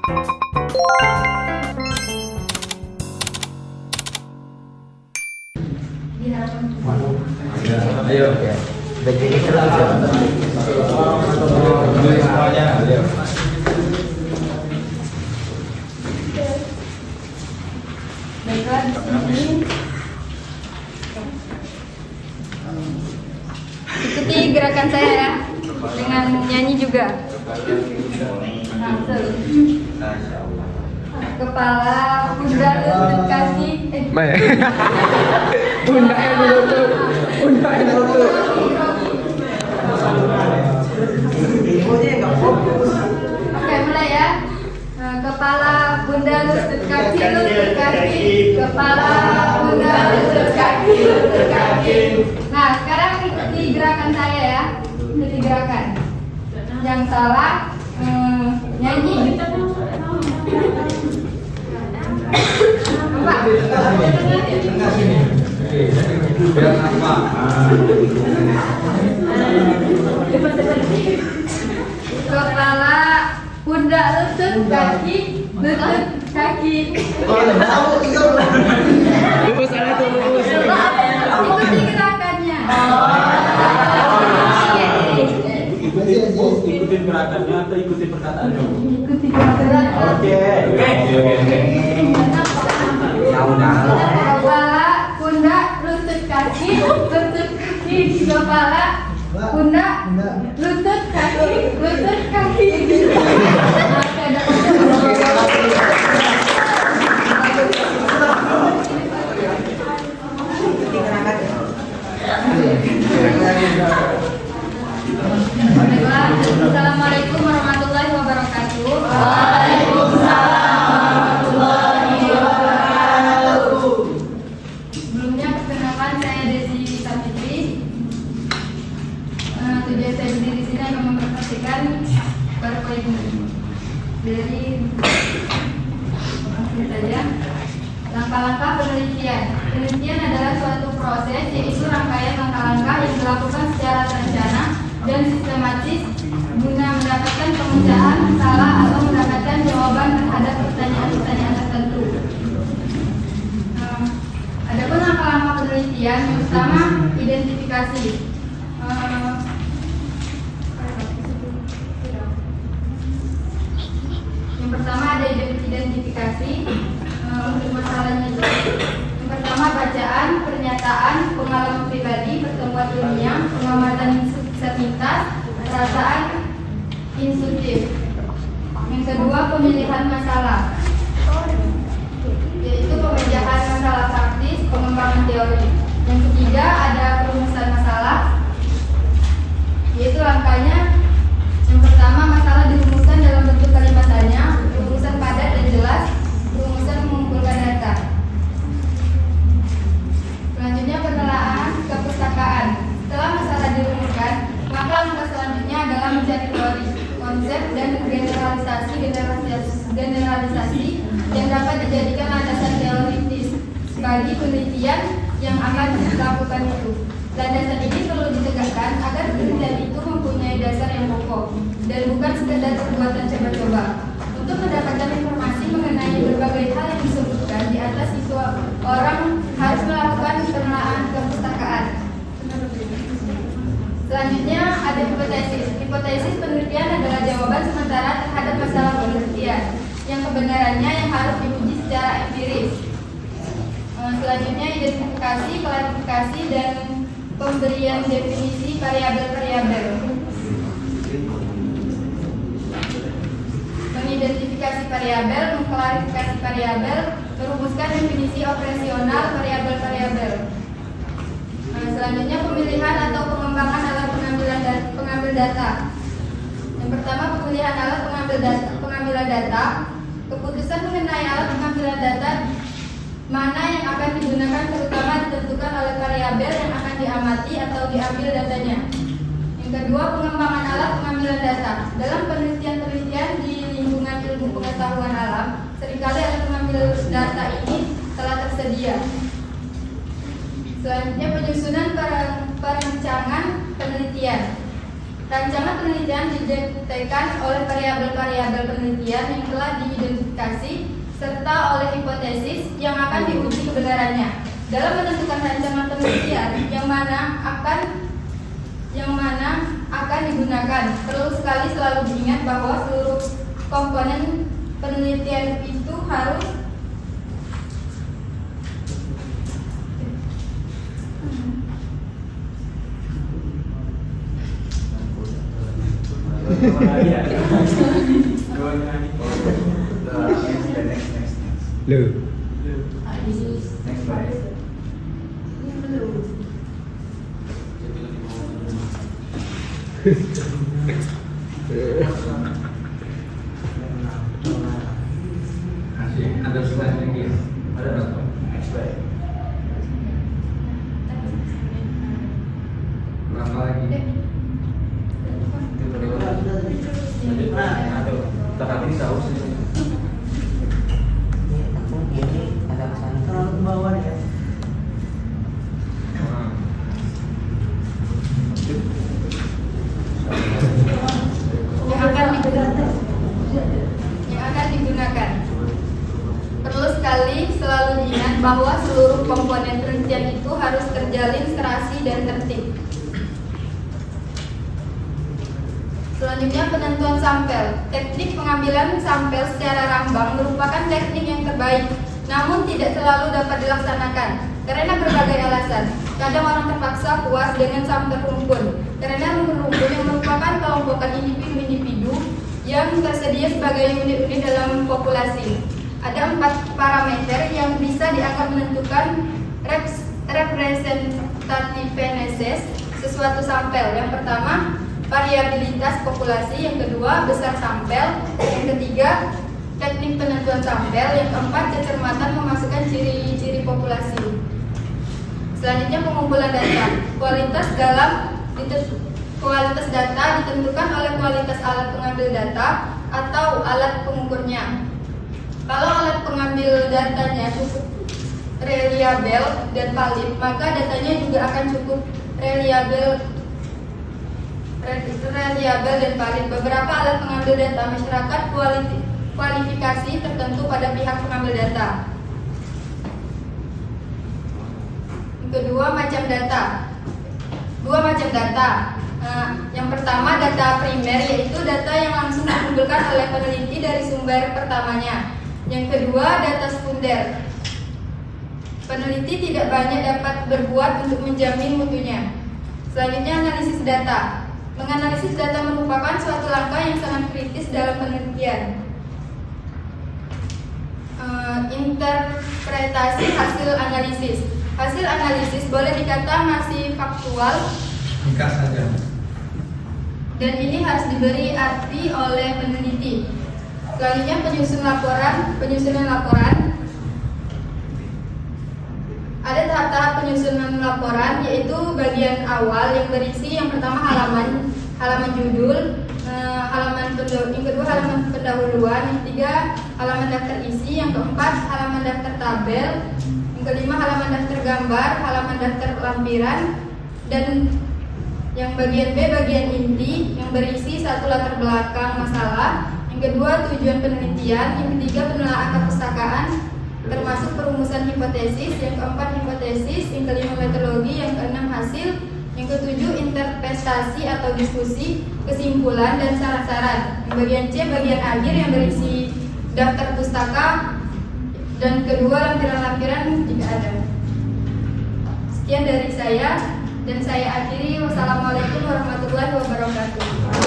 Ayo. Begini terus ya. Semuanya, ayo. Baiklah, di sini ikuti gerakan saya ya, dengan nyanyi juga. Kepala, pundak, lutut, kaki. Pundak yang lutut. Pundak yang lutut. Oke, mulai ya. Kepala, pundak, lutut, kaki, lutut, kaki. Kepala, pundak, lutut, kaki, lutut, kaki. Nah, sekarang ikuti gerakan saya ya. Ikuti gerakan. Yang salah nyanyi. Kepala, pundak, lutut, kaki, lutut, kaki. Ikuti gerakannya. Ikutin gerakannya atau ikutin perkataannya? Ikuti gerakannya. Oke. Kepala, pundak, lutut, kaki, lutut, kaki. Kepala, pundak, lutut, kaki, lutut, kaki. Assalamualaikum warahmatullahi wabarakatuh. Sebelumnya perkenalkan, saya Desi Sapitri. Tujuan saya berdiri di sini akan mempresentasikan PowerPoint dari langsung saja. Langkah-langkah penelitian. Penelitian adalah suatu proses, yaitu rangkaian langkah-langkah yang dilakukan secara terencana dan sistematis guna mendapatkan pemecahan masalah atau mendapatkan jawaban terhadap pertanyaan-pertanyaan tertentu. Adapun langkah-langkah penelitian, yang pertama identifikasi. Yang pertama ada identifikasi untuk masalahnya itu. Yang pertama bacaan, pernyataan, pengalaman pribadi, pertemuan ilmiah, pengamatan sepintas, perasaan intuitif. Yang kedua pemilihan masalah, yaitu pemecahan masalah praktis, pengembangan teori. Yang ketiga ada perumusan masalah, yaitu langkahnya. Yang pertama masalah dirumuskan dalam bentuk kalimat tanya, rumusan padat dan jelas, rumusan mengumpulkan data. Selanjutnya penelaahan kepustakaan. Setelah masalah dirumuskan, maka langkah selanjutnya adalah mencari teori, konsep dan generalisasi yang dapat dijadikan landasan teoritis bagi penelitian yang akan dilakukan itu. Landasan ini perlu ditegakkan agar penelitian itu mempunyai dasar yang kokoh dan bukan sekedar perbuatan coba-coba. Untuk mendapatkan informasi mengenai berbagai hal yang disebutkan di atas itu, orang harus melakukan penelaahan kepustakaan. Selanjutnya ada hipotesis. Hipotesis penelitian adalah jawaban sementara terhadap masalah penelitian yang kebenarannya yang harus diuji secara empiris. Selanjutnya identifikasi, klarifikasi, dan pemberian definisi variabel-variabel. Mengidentifikasi variabel, mengklarifikasi variabel, merumuskan definisi operasional variabel-variabel. Selanjutnya pemilihan atau pengembangan alat pengambil data. Yang pertama pemilihan alat pengambilan data. Keputusan mengenai alat pengambilan data mana yang akan digunakan terutama ditentukan oleh variabel yang akan diamati atau diambil datanya. Yang kedua pengembangan alat pengambilan data. Dalam penelitian-penelitian di lingkungan ilmu pengetahuan alam, seringkali alat pengambil data ini telah tersedia. Selanjutnya penyusunan perencanaan penelitian. Rancangan penelitian didiktekan oleh variabel-variabel penelitian yang telah diidentifikasi serta oleh hipotesis yang akan diuji kebenarannya. Dalam menentukan rancangan penelitian yang mana akan digunakan, perlu sekali selalu diingat bahwa seluruh komponen penelitian itu harus Lu. Next slide. Ada slide lagi. Ada nggak? Next slide. Berapa lagi? Tetapi tahu sih. Terlalu ke bawah ya. yang akan digunakan. Perlu sekali selalu diingat bahwa seluruh komponen penelitian itu harus terjalin serasi dan tertib. Selanjutnya penentuan sampel. Teknik pengambilan sampel secara rambang merupakan teknik yang terbaik, namun tidak selalu dapat dilaksanakan karena berbagai alasan. Kadang orang terpaksa puas dengan sampel rumpun karena rumpun yang merupakan kelompokan individu-individu yang tersedia sebagai unit-unit dalam populasi. Ada 4 parameter yang bisa dianggap menentukan representativeness sesuatu sampel. Yang pertama, variabilitas populasi. Yang kedua, besar sampel. Yang ketiga, teknik penentuan sampel. Yang keempat, kecermatan memasukkan ciri-ciri populasi. Selanjutnya, pengumpulan data. Kualitas data ditentukan oleh kualitas alat pengambil data atau alat pengukurnya. Kalau alat pengambil datanya cukup reliabel dan valid, maka datanya juga akan cukup reliabel dan valid. Beberapa alat pengambil data masyarakat kualifikasi tertentu pada pihak pengambil data. Kedua macam data. Dua macam data. Yang pertama data primer, yaitu data yang langsung dikumpulkan oleh peneliti dari sumber pertamanya. Yang kedua data sekunder. Peneliti tidak banyak dapat berbuat untuk menjamin mutunya. Selanjutnya analisis data. Menganalisis data merupakan suatu langkah yang sangat kritis dalam penelitian. Interpretasi hasil analisis. Hasil analisis boleh dikata masih faktual, Ringkas saja. dan ini harus diberi arti oleh peneliti. Selanjutnya penyusunan laporan. Ada tahap-tahap penyusunan laporan, yaitu bagian awal yang berisi yang pertama halaman judul, yang kedua halaman pendahuluan, yang ketiga halaman daftar isi, yang keempat halaman daftar tabel, yang kelima halaman daftar gambar, halaman daftar lampiran, dan yang bagian B bagian inti yang berisi satu latar belakang masalah, yang kedua tujuan penelitian, yang ketiga penelaahan perpustakaan termasuk perumusan hipotesis, yang keempat hipotesis, yang kelima metodologi, yang keenam hasil, yang ketujuh interpretasi atau diskusi, kesimpulan dan saran-saran. Yang bagian C bagian akhir yang berisi daftar pustaka dan kedua lampiran-lampiran jika ada. Sekian dari saya dan saya akhiri. Wassalamualaikum warahmatullahi wabarakatuh.